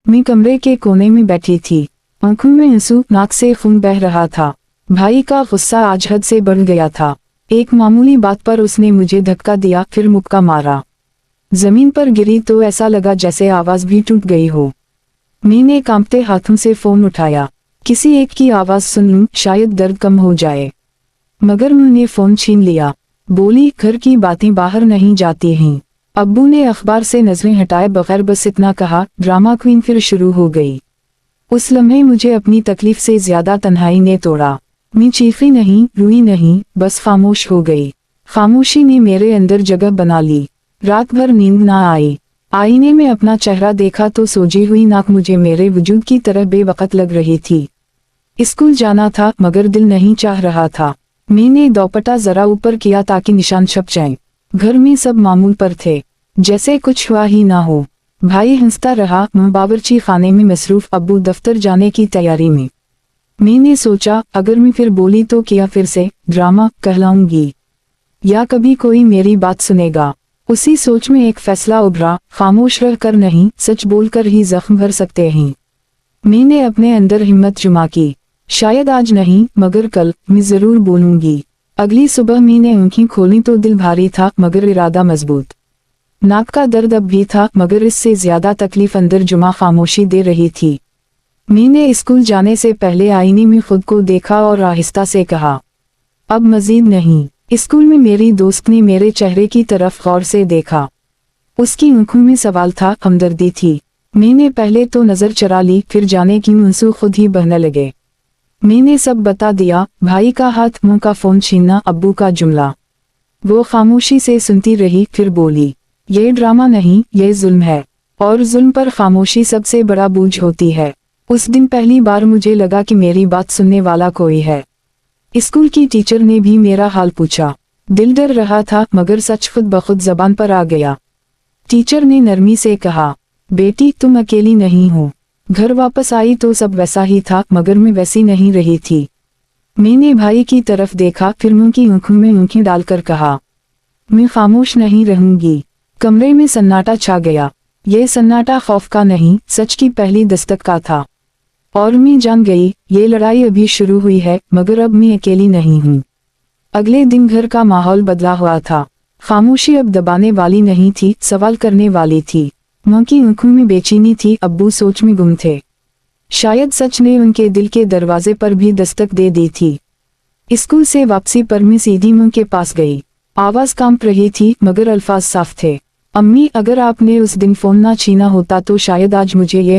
मैं कमरे के कोने में बैठी थी। आंखों में आंसू, नाक से खून बह रहा था। भाई का गुस्सा आज हद से बढ़ गया था। एक मामूली बात पर उसने मुझे धक्का दिया, फिर मुक्का मारा। जमीन पर गिरी तो ऐसा लगा जैसे आवाज भी टूट गई हो। मैंने कांपते हाथों से फोन उठाया। किसी एक की आवाज सुन लूं, शायद दर्द कम हो जाए। मगर उन्होंने फोन छीन लिया। बोली, घर की बातें बाहर नहीं जाती हैं। अब्बू ने अखबार से नजरें हटाए बगैर बस इतना कहा, ड्रामा क्वीन फिर शुरू हो गई। उस लम्हे मुझे अपनी तकलीफ से ज्यादा तन्हाई ने तोड़ा। मैं चीखी नहीं, रोई नहीं, बस खामोश हो गई। खामोशी ने मेरे अंदर जगह बना ली। रात भर नींद ना आई। आईने में अपना चेहरा देखा तो सोजी हुई नाक मुझे मेरे वजूद की तरह बेवकत लग रही थी। स्कूल जाना था मगर दिल नहीं चाह रहा था। मैंने दोपट्टा जरा ऊपर किया ताकि निशान छप जाएं। घर में सब मामूल पर थे, जैसे कुछ हुआ ही ना हो। भाई हंसता रहा, मैं बावर्ची खाने में मसरूफ, अब्बू दफ्तर जाने की तैयारी में। मैंने सोचा, अगर मैं फिर बोली तो क्या फिर से ड्रामा कहलाऊंगी, या कभी कोई मेरी बात सुनेगा। उसी सोच में एक फैसला उभरा, खामोश रहकर नहीं, सच बोलकर ही जख्म भर सकते हैं। मैंने अपने अंदर हिम्मत जुमा की। शायद आज नहीं मगर कल मैं जरूर बोलूंगी। अगली सुबह मैंने आंखें खोली तो दिल भारी था मगर इरादा मजबूत। नाक का दर्द अब भी था मगर इससे ज्यादा तकलीफ अंदर जुमा खामोशी दे रही थी। मैंने स्कूल जाने से पहले आईने में खुद को देखा और आहिस्ता से कहा, अब मजीद नहीं। स्कूल में मेरी दोस्त ने मेरे चेहरे की तरफ गौर से देखा। उसकी आंखों में सवाल था, हमदर्दी थी। मैंने पहले तो नजर चरा ली, फिर जाने की आंसू खुद ही बहने लगे। मैंने सब बता दिया, भाई का हाथ, मुंह का फोन छीनना, अब्बू का जुमला। वो खामोशी से सुनती रही, फिर बोली, ये ड्रामा नहीं, ये जुल्म है, और जुल्म पर खामोशी सबसे बड़ा बोझ होती है। उस दिन पहली बार मुझे लगा कि मेरी बात सुनने वाला कोई है। स्कूल की टीचर ने भी मेरा हाल पूछा। दिल डर रहा था मगर सच खुद ब खुद जबान पर आ गया। टीचर ने नरमी से कहा, बेटी तुम अकेली नहीं हो। घर वापस आई तो सब वैसा ही था मगर मैं वैसी नहीं रही थी। मैंने भाई की तरफ देखा, फिर मुंह की आंखों में आंखें डालकर कहा, मैं खामोश नहीं रहूंगी। कमरे में सन्नाटा छा गया। ये सन्नाटा खौफ का नहीं, सच की पहली दस्तक का था। और मैं जान गई, ये लड़ाई अभी शुरू हुई है मगर अब मैं अकेली नहीं हूँ। अगले दिन घर का माहौल बदला हुआ था। खामोशी अब दबाने वाली नहीं थी, सवाल करने वाली थी। मां की आंखों में बेचैनी थी, अब्बू सोच में गुम थे। शायद सच ने उनके दिल के दरवाजे पर भी दस्तक दे दी थी। स्कूल से वापसी पर मैं सीधी मां के पास गई। आवाज कांप रही थी मगर अल्फाज साफ थे। अम्मी, अगर आपने उस दिन फोन ना छीना होता तो शायद आज मुझे ये